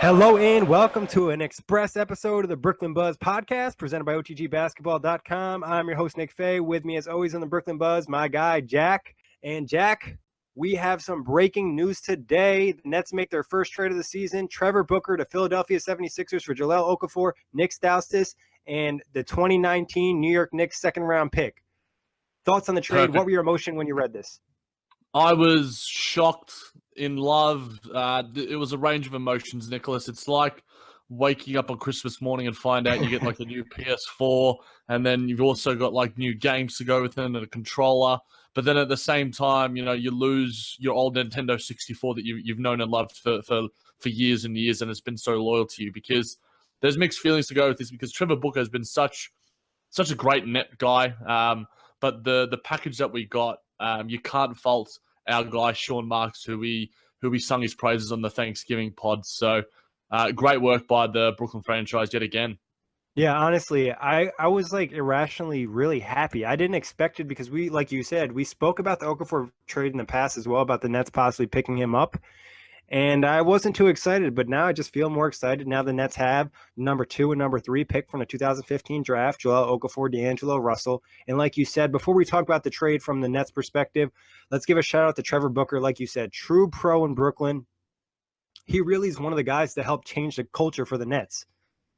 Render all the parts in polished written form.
Hello and welcome to an express episode of the Brooklyn Buzz podcast presented by OTGBasketball.com. I'm your host, Nick Fay. With me, as always, on the Brooklyn Buzz, my guy, Jack. And Jack, we have some breaking news today. The Nets make their first trade of the season. Trevor Booker to Philadelphia 76ers for Jahlil Okafor, Nik Stauskas, and the 2019 New York Knicks second-round pick. Thoughts on the trade? Perfect. What were your emotion when you read this? I was shocked, in love. It was a range of emotions, Nicholas. It's like waking up on Christmas morning and find out you get like a new PS4, and then you've also got like new games to go with it and a controller. But then at the same time, you know, you lose your old Nintendo 64 that you've known and loved for years and years, and it's been so loyal to you. Because there's mixed feelings to go with this, because Trevor Booker has been such a great net guy. But the package that we got, you can't fault our guy Sean Marks, who we sung his praises on the Thanksgiving pod. So great work by the Brooklyn franchise yet again. Yeah, honestly, I was like irrationally really happy. I didn't expect it because we, like you said, we spoke about the Okafor trade in the past as well, about the Nets possibly picking him up. And I wasn't too excited, but now I just feel more excited. Now the Nets have number 2 and number 3 pick from the 2015 draft, Jahlil Okafor, D'Angelo Russell. And like you said, before we talk about the trade from the Nets perspective, let's give a shout out to Trevor Booker. Like you said, true pro in Brooklyn. He really is one of the guys that helped change the culture for the Nets.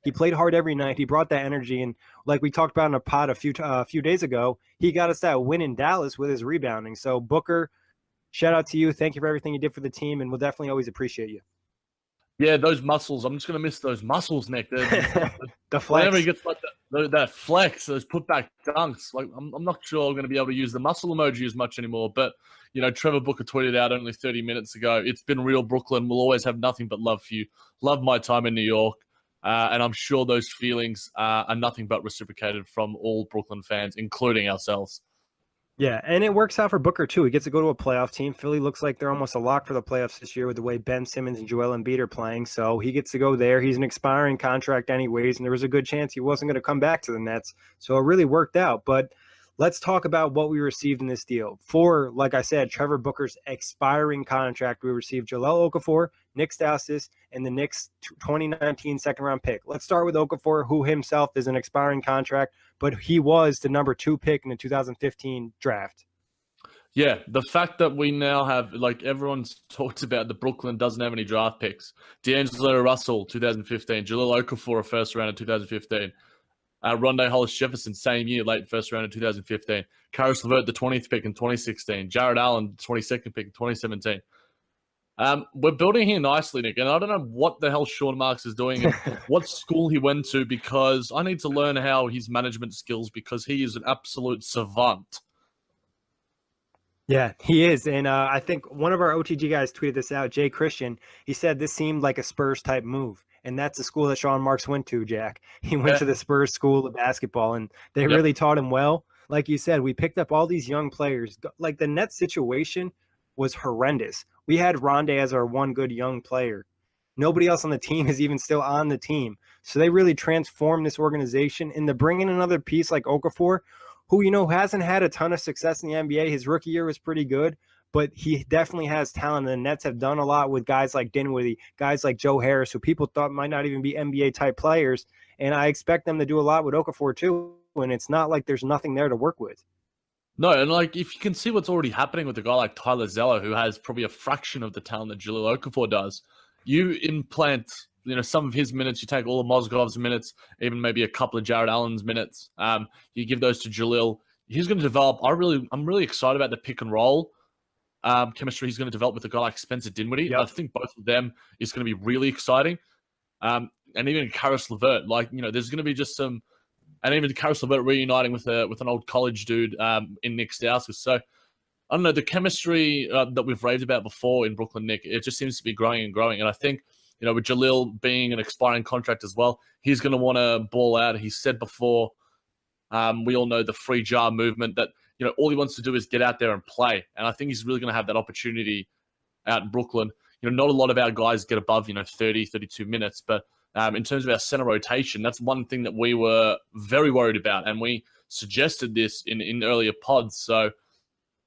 He played hard every night. He brought that energy. And like we talked about in a pod a few days ago, he got us that win in Dallas with his rebounding. So Booker, shout out to you. Thank you for everything you did for the team, and we'll definitely always appreciate you. Yeah, those muscles. I'm just going to miss those muscles, Nick. The flex. Whenever he gets like that flex, those putback dunks, like I'm not sure I'm going to be able to use the muscle emoji as much anymore. But, you know, Trevor Booker tweeted out only 30 minutes ago, "It's been real, Brooklyn. We'll always have nothing but love for you. Love my time in New York." And I'm sure those feelings are nothing but reciprocated from all Brooklyn fans, including ourselves. Yeah, and it works out for Booker, too. He gets to go to a playoff team. Philly looks like they're almost a lock for the playoffs this year with the way Ben Simmons and Joel Embiid are playing. So he gets to go there. He's an expiring contract anyways, and there was a good chance he wasn't going to come back to the Nets. So it really worked out. But let's talk about what we received in this deal. For, like I said, Trevor Booker's expiring contract, we received Jahlil Okafor, Nik Stauskas, and the Knicks 2019 second-round pick. Let's start with Okafor, who himself is an expiring contract, but he was the number 2 pick in the 2015 draft. Yeah, the fact that we now have, like everyone's talked about, the Brooklyn doesn't have any draft picks. D'Angelo Russell, 2015. Jahlil Okafor, a first round in 2015. Rondé Hollis-Jefferson, same year, late first round in 2015. Caris LeVert, the 20th pick in 2016. Jared Allen, the 22nd pick in 2017. We're building here nicely, Nick, and I don't know what the hell Sean Marks is doing and what school he went to, because I need to learn how his management skills, because he is an absolute savant. Yeah, he is. And I think one of our OTG guys tweeted this out, Jay Christian. He said this seemed like a Spurs-type move. And that's the school that Sean Marks went to, Jack. He went to the Spurs school of basketball, and they really taught him well. Like you said, we picked up all these young players. Like the Nets situation was horrendous. We had Rondé as our one good young player. Nobody else on the team is even still on the team. So they really transformed this organization. And to bring in another piece like Okafor, who, you know, hasn't had a ton of success in the NBA. His rookie year was pretty good, but he definitely has talent. And the Nets have done a lot with guys like Dinwiddie, guys like Joe Harris, who people thought might not even be NBA-type players. And I expect them to do a lot with Okafor, too. And it's not like there's nothing there to work with. No, and like if you can see what's already happening with a guy like Tyler Zeller, who has probably a fraction of the talent that Jahlil Okafor does, you implant, you know, some of his minutes, you take all of Mozgov's minutes, even maybe a couple of Jared Allen's minutes, you give those to Jahlil. He's going to develop. I'm really excited about the pick and roll chemistry he's going to develop with a guy like Spencer Dinwiddie. Yep. I think both of them is going to be really exciting. And even Caris LeVert, like, you know, there's going to be just some. And even Caris LeVert reuniting with an old college dude in Nik Stauskas. So, I don't know, the chemistry that we've raved about before in Brooklyn, Nick, it just seems to be growing and growing. And I think, you know, with Jahlil being an expiring contract as well, he's going to want to ball out. He said before, we all know the free jar movement, that, you know, all he wants to do is get out there and play. And I think he's really going to have that opportunity out in Brooklyn. You know, not a lot of our guys get above, you know, 30, 32 minutes, but in terms of our center rotation, that's one thing that we were very worried about, and we suggested this in earlier pods. So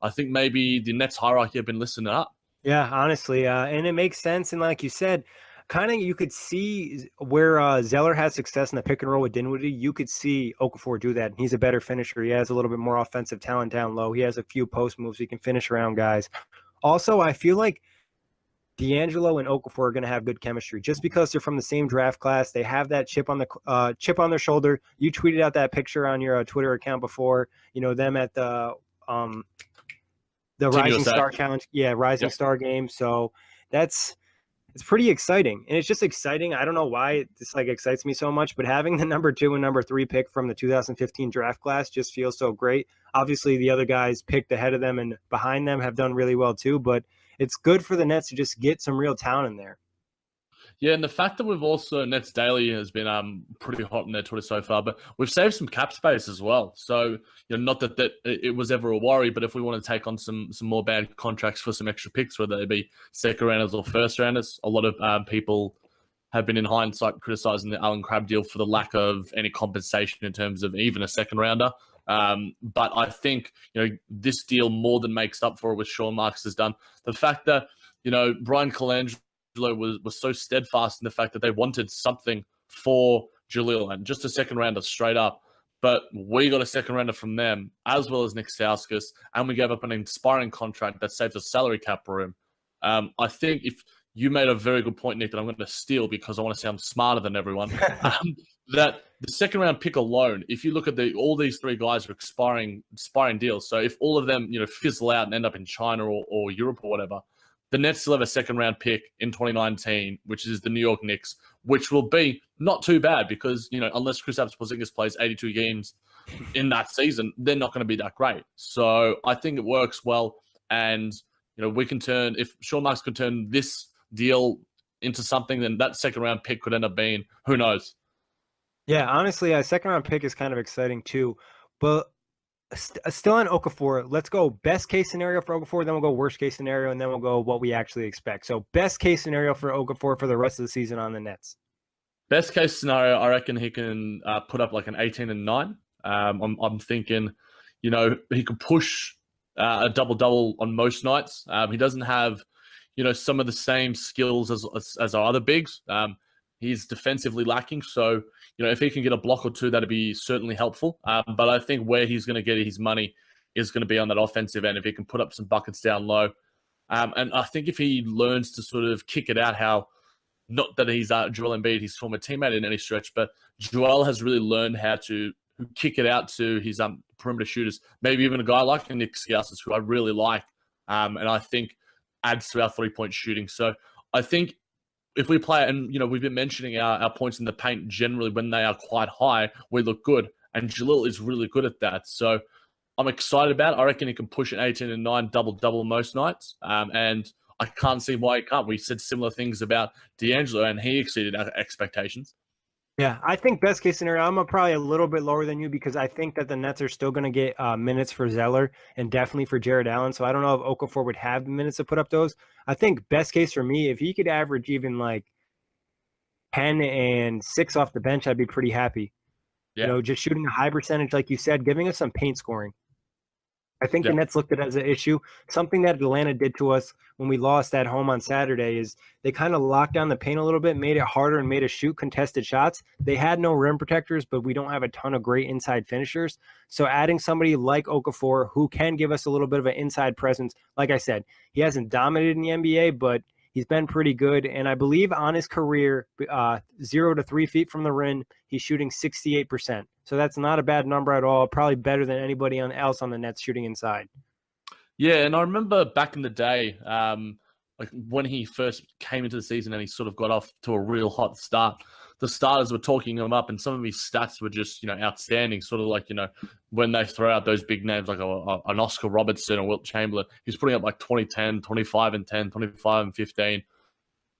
I think maybe the Nets hierarchy have been listening up. Yeah, honestly, and it makes sense. And like you said, kind of you could see where Zeller has success in the pick and roll with Dinwiddie. You could see Okafor do that. He's a better finisher. He has a little bit more offensive talent down low. He has a few post moves. He can finish around guys. Also, I feel like D'Angelo and Okafor are going to have good chemistry just because they're from the same draft class. They have that chip on their shoulder. You tweeted out that picture on your Twitter account before. You know them at the Rising Star Challenge, Rising Star game. So it's pretty exciting, and it's just exciting. I don't know why this like excites me so much, but having the number 2 and number 3 pick from the 2015 draft class just feels so great. Obviously, the other guys picked ahead of them and behind them have done really well too, but it's good for the Nets to just get some real talent in there. Yeah, and the fact that we've also, Nets Daily has been pretty hot on their Twitter so far, but we've saved some cap space as well. So, not that it was ever a worry, but if we want to take on some more bad contracts for some extra picks, whether they be second rounders or first rounders, a lot of people have been in hindsight criticizing the Allen Crabbe deal for the lack of any compensation in terms of even a second rounder. But I think, this deal more than makes up for it, what Sean Marks has done. The fact that, Brian Colangelo was so steadfast in the fact that they wanted something for Jahlil and just a second rounder straight up. But we got a second rounder from them, as well as Nik Stauskas, and we gave up an inspiring contract that saved us salary cap room. I think if you made a very good point, Nick, that I'm going to steal because I want to sound smarter than everyone, that the second round pick alone, if you look at all these 3 guys are expiring deals. So if all of them, fizzle out and end up in China or Europe or whatever, the Nets still have a second round pick in 2019, which is the New York Knicks, which will be not too bad because, unless Kristaps Porzingis plays 82 games in that season, they're not going to be that great. So I think it works well. And, we can if Sean Marks can turn this deal into something, then that second round pick could end up being, who knows? Yeah, honestly, a second round pick is kind of exciting too. But still on Okafor, let's go best case scenario for Okafor, then we'll go worst case scenario, and then we'll go what we actually expect. So best case scenario for Okafor for the rest of the season on the Nets. Best case scenario, I reckon he can put up like an 18-9. I'm thinking, he could push a double-double on most nights. He doesn't have, some of the same skills as our other bigs. He's defensively lacking. So, if he can get a block or 2, that'd be certainly helpful. But I think where he's going to get his money is going to be on that offensive end. If he can put up some buckets down low. And I think if he learns to sort of kick it out, not that he's Joel Embiid, his former teammate in any stretch, but Joel has really learned how to kick it out to his perimeter shooters. Maybe even a guy like Nik Stauskas, who I really like. And I think adds to our 3-point shooting. So I think if we play, and we've been mentioning our points in the paint generally when they are quite high, we look good. And Jahlil is really good at that. So I'm excited about it. I reckon he can push an 18-9 double-double most nights. And I can't see why he can't. We said similar things about D'Angelo, and he exceeded our expectations. Yeah, I think best case scenario, I'm probably a little bit lower than you because I think that the Nets are still going to get minutes for Zeller and definitely for Jared Allen. So I don't know if Okafor would have the minutes to put up those. I think best case for me, if he could average even like 10 and 6 off the bench, I'd be pretty happy. Yeah. Just shooting a high percentage, like you said, giving us some paint scoring. I think the Nets looked at it as an issue. Something that Atlanta did to us when we lost at home on Saturday is they kind of locked down the paint a little bit, made it harder and made us shoot contested shots. They had no rim protectors, but we don't have a ton of great inside finishers. So adding somebody like Okafor who can give us a little bit of an inside presence, like I said, he hasn't dominated in the NBA, but he's been pretty good. And I believe on his career, 0 to 3 feet from the rim, he's shooting 68%. So that's not a bad number at all. Probably better than anybody else on the Nets shooting inside. Yeah, and I remember back in the day, like when he first came into the season and he sort of got off to a real hot start, the starters were talking him up, and some of his stats were just, outstanding. Sort of like, when they throw out those big names like an Oscar Robertson or Wilt Chamberlain, he's putting up like 20-10, 25-10, 25-15,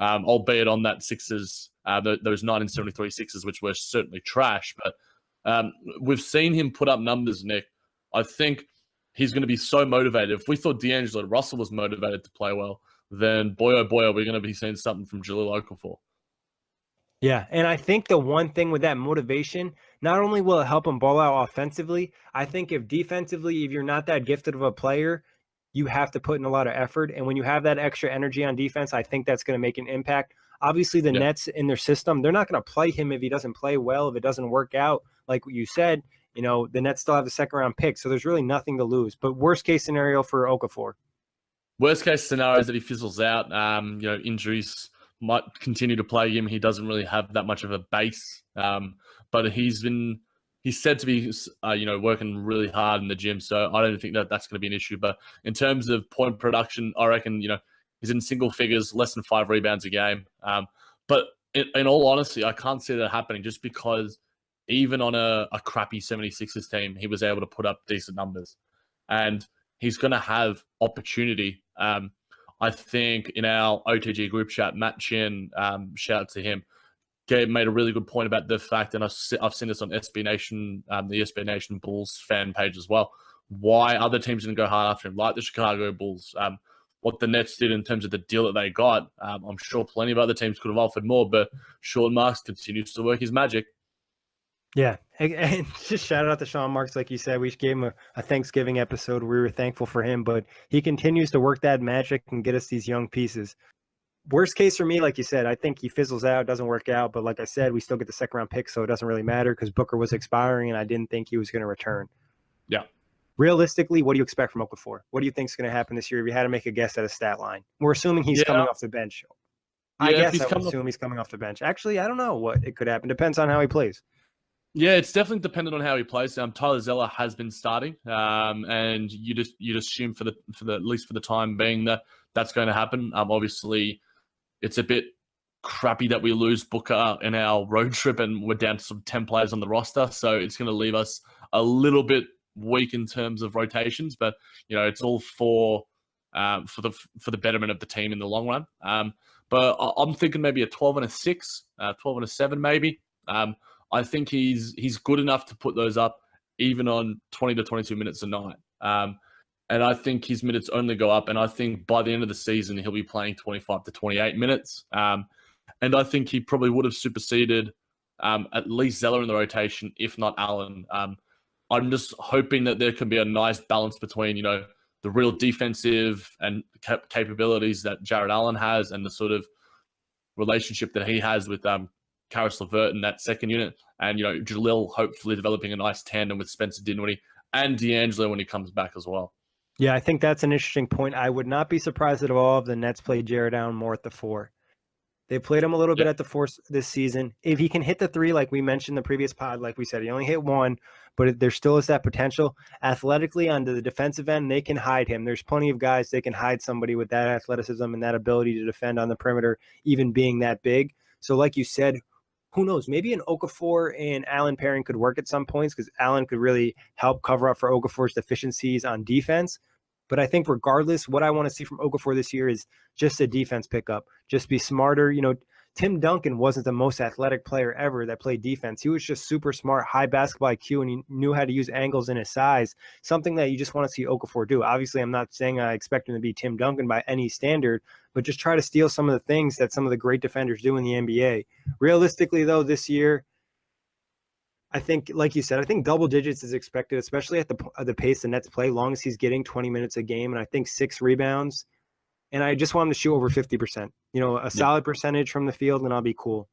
albeit on that Sixers, those 1973 Sixers, which were certainly trash. But we've seen him put up numbers, Nick. I think he's going to be so motivated. If we thought D'Angelo Russell was motivated to play well, then boy, oh boy, are we going to be seeing something from Jahlil Okafor. Yeah, and I think the one thing with that motivation, not only will it help him ball out offensively, I think if defensively, if you're not that gifted of a player, you have to put in a lot of effort. And when you have that extra energy on defense, I think that's going to make an impact. Obviously, the Nets in their system, they're not going to play him if he doesn't play well, if it doesn't work out. Like you said, the Nets still have the second-round pick, so there's really nothing to lose. But worst-case scenario for Okafor. Worst case scenario is that he fizzles out. Injuries might continue to plague him. He doesn't really have that much of a base. But he's said to be, working really hard in the gym. So I don't think that that's going to be an issue. But in terms of point production, I reckon, he's in single figures, less than 5 rebounds a game. But in all honesty, I can't see that happening just because even on a crappy 76ers team, he was able to put up decent numbers. And he's going to have opportunity. I think in our OTG group chat, Matt Chin, shout out to him, made a really good point about the fact, and I've seen this on SB Nation, the SB Nation Bulls fan page as well, why other teams didn't go hard after him, like the Chicago Bulls. What the Nets did in terms of the deal that they got, I'm sure plenty of other teams could have offered more, but Sean Marks continues to work his magic. Yeah, and just shout out to Sean Marks, like you said. We gave him a Thanksgiving episode. We were thankful for him, but he continues to work that magic and get us these young pieces. Worst case for me, like you said, I think he fizzles out, doesn't work out. But like I said, we still get the second-round pick, so it doesn't really matter because Booker was expiring, and I didn't think he was going to return. Yeah. Realistically, what do you expect from Okafor? What do you think is going to happen this year if you had to make a guess at a stat line? We're assuming he's coming off the bench. I guess I would assume he's coming off the bench. Actually, I don't know what it could happen. Depends on how he plays. Yeah, it's definitely dependent on how he plays. Tyler Zeller has been starting, and you'd assume for the at least for the time being that's going to happen. Obviously, it's a bit crappy that we lose Booker in our road trip, and we're down to some 10 players on the roster, so it's going to leave us a little bit weak in terms of rotations. But it's all for the betterment of the team in the long run. But I'm thinking maybe a 12 and a 6, 12 and a 7 maybe. I think he's good enough to put those up even on 20 to 22 minutes a night. And I think his minutes only go up. And I think by the end of the season, he'll be playing 25 to 28 minutes. And I think he probably would have superseded at least Zeller in the rotation, if not Allen. I'm just hoping that there can be a nice balance between, the real defensive and capabilities that Jared Allen has and the sort of relationship that he has with Karis LeVert in that second unit, and Jahlil hopefully developing a nice tandem with Spencer Dinwiddie and D'Angelo when he comes back as well. Yeah, I think that's an interesting point. I would not be surprised at all if the Nets played Jared Allen more at the 4. They played him a little bit at the 4 this season. If he can hit the 3, like we mentioned in the previous pod, like we said, he only hit 1, but there still is that potential. Athletically, on the defensive end, they can hide him. There's plenty of guys they can hide somebody with that athleticism and that ability to defend on the perimeter, even being that big. So like you said, who knows? Maybe an Okafor and Allen pairing could work at some points because Allen could really help cover up for Okafor's deficiencies on defense. But I think regardless, what I want to see from Okafor this year is just a defense pickup. Just be smarter. Tim Duncan wasn't the most athletic player ever that played defense. He was just super smart, high basketball IQ, and he knew how to use angles in his size, something that you just want to see Okafor do. Obviously, I'm not saying I expect him to be Tim Duncan by any standard, but just try to steal some of the things that some of the great defenders do in the NBA. Realistically, though, this year, I think, like you said, I think double digits is expected, especially at the pace the Nets play, long as he's getting 20 minutes a game, and I think 6 rebounds. And I just want him to shoot over 50%. A solid percentage from the field, and I'll be cool.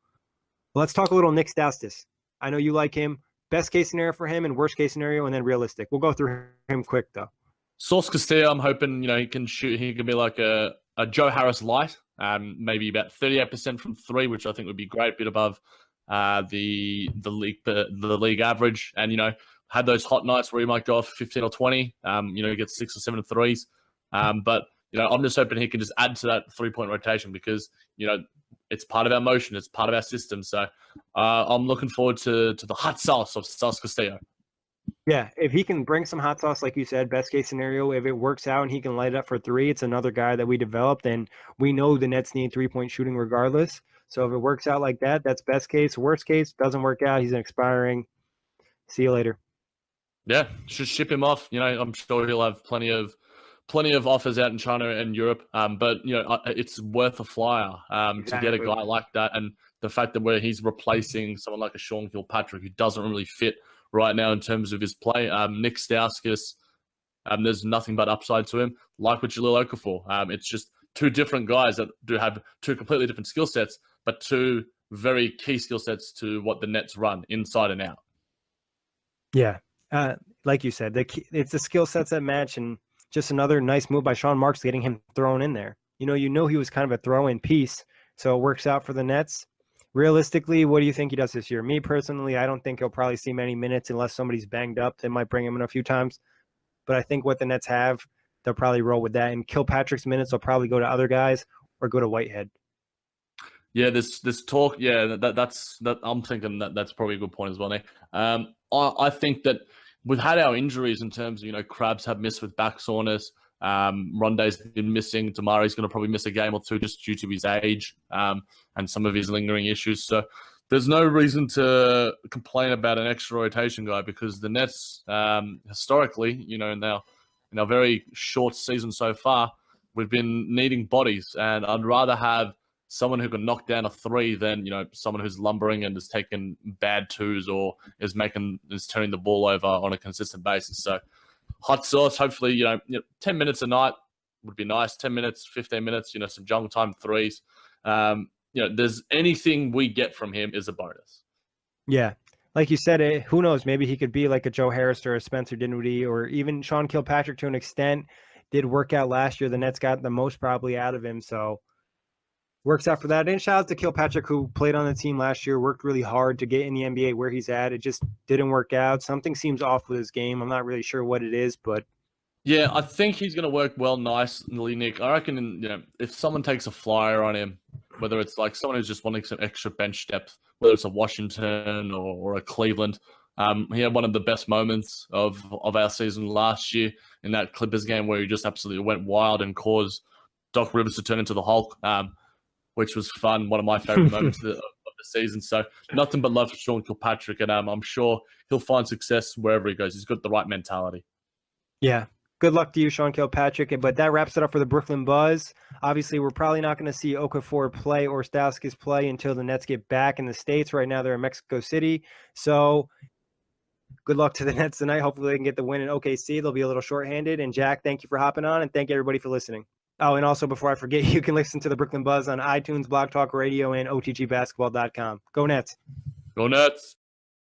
Let's talk a little Nik Stauskas. I know you like him. Best case scenario for him and worst case scenario, and then realistic. We'll go through him quick, though. Sauce Castillo, I'm hoping, he can shoot. He can be like a Joe Harris light, maybe about 38% from 3, which I think would be great, a bit above the league average. And, had those hot nights where he might go off 15 or 20, get 6 or 7 threes. But I'm just hoping he can just add to that 3-point rotation because, it's part of our motion. It's part of our system. So I'm looking forward to the hot sauce of Sauce Castillo. Yeah, if he can bring some hot sauce, like you said, best case scenario, if it works out and he can light it up for 3, it's another guy that we developed. And we know the Nets need 3-point shooting regardless. So if it works out like that, that's best case. Worst case, doesn't work out. He's expiring. See you later. Yeah, just ship him off. I'm sure he'll have plenty of offers out in China and Europe. But it's worth a flyer to get a guy like that. And the fact that where he's replacing someone like a Sean Kilpatrick who doesn't really fit right now in terms of his play. Nik Stauskas, there's nothing but upside to him. Like with Jahlil Okafor, it's just 2 different guys that do have 2 completely different skill sets, but two very key skill sets to what the Nets run inside and out. Yeah. Like you said, it's the skill sets that match, and just another nice move by Sean Marks getting him thrown in there. You know he was kind of a throw-in piece, so it works out for the Nets. Realistically, what do you think he does this year? Me personally, I don't think he'll probably see many minutes unless somebody's banged up. They might bring him in a few times. But I think what the Nets have, they'll probably roll with that. And Kilpatrick's minutes will probably go to other guys or go to Whitehead. Yeah, this talk, yeah, that's I'm thinking that's probably a good point as well, Nick. I think that we've had our injuries in terms of, Krabs have missed with back soreness. Rondé's been missing. Damari's going to probably miss a game or two just due to his age and some of his lingering issues. So there's no reason to complain about an extra rotation guy, because the Nets, historically, in our very short season so far, we've been needing bodies, and I'd rather have someone who can knock down a three than someone who's lumbering and is taking bad twos or is turning the ball over on a consistent basis. So hot sauce, hopefully 10 minutes a night would be nice. 10 minutes, 15 minutes, some jungle time threes. There's anything we get from him is a bonus. Yeah. Like you said, who knows? Maybe he could be like a Joe Harris or a Spencer Dinwiddie, or even Sean Kilpatrick to an extent. Did work out last year. The Nets got the most probably out of him, so works out for that. And shout out to Kilpatrick, who played on the team last year, worked really hard to get in the NBA where he's at. It just didn't work out. Something seems off with his game. I'm not really sure what it is, but yeah, I think he's going to work well nicely, Nick. I reckon, if someone takes a flyer on him, whether it's like someone who's just wanting some extra bench depth, whether it's a Washington or a Cleveland, he had one of the best moments of our season last year in that Clippers game where he just absolutely went wild and caused Doc Rivers to turn into the Hulk, which was fun. One of my favorite moments of the season. So nothing but love for Sean Kilpatrick, and I'm sure he'll find success wherever he goes. He's got the right mentality. Yeah. Good luck to you, Sean Kilpatrick. But that wraps it up for the Brooklyn Buzz. Obviously, we're probably not going to see Okafor play or Stauskas play until the Nets get back in the States. Right now, they're in Mexico City. So good luck to the Nets tonight. Hopefully, they can get the win in OKC. They'll be a little shorthanded. And Jack, thank you for hopping on, and thank everybody for listening. Oh, and also, before I forget, you can listen to the Brooklyn Buzz on iTunes, Blog Talk Radio, and OTGBasketball.com. Go Nets. Go Nets.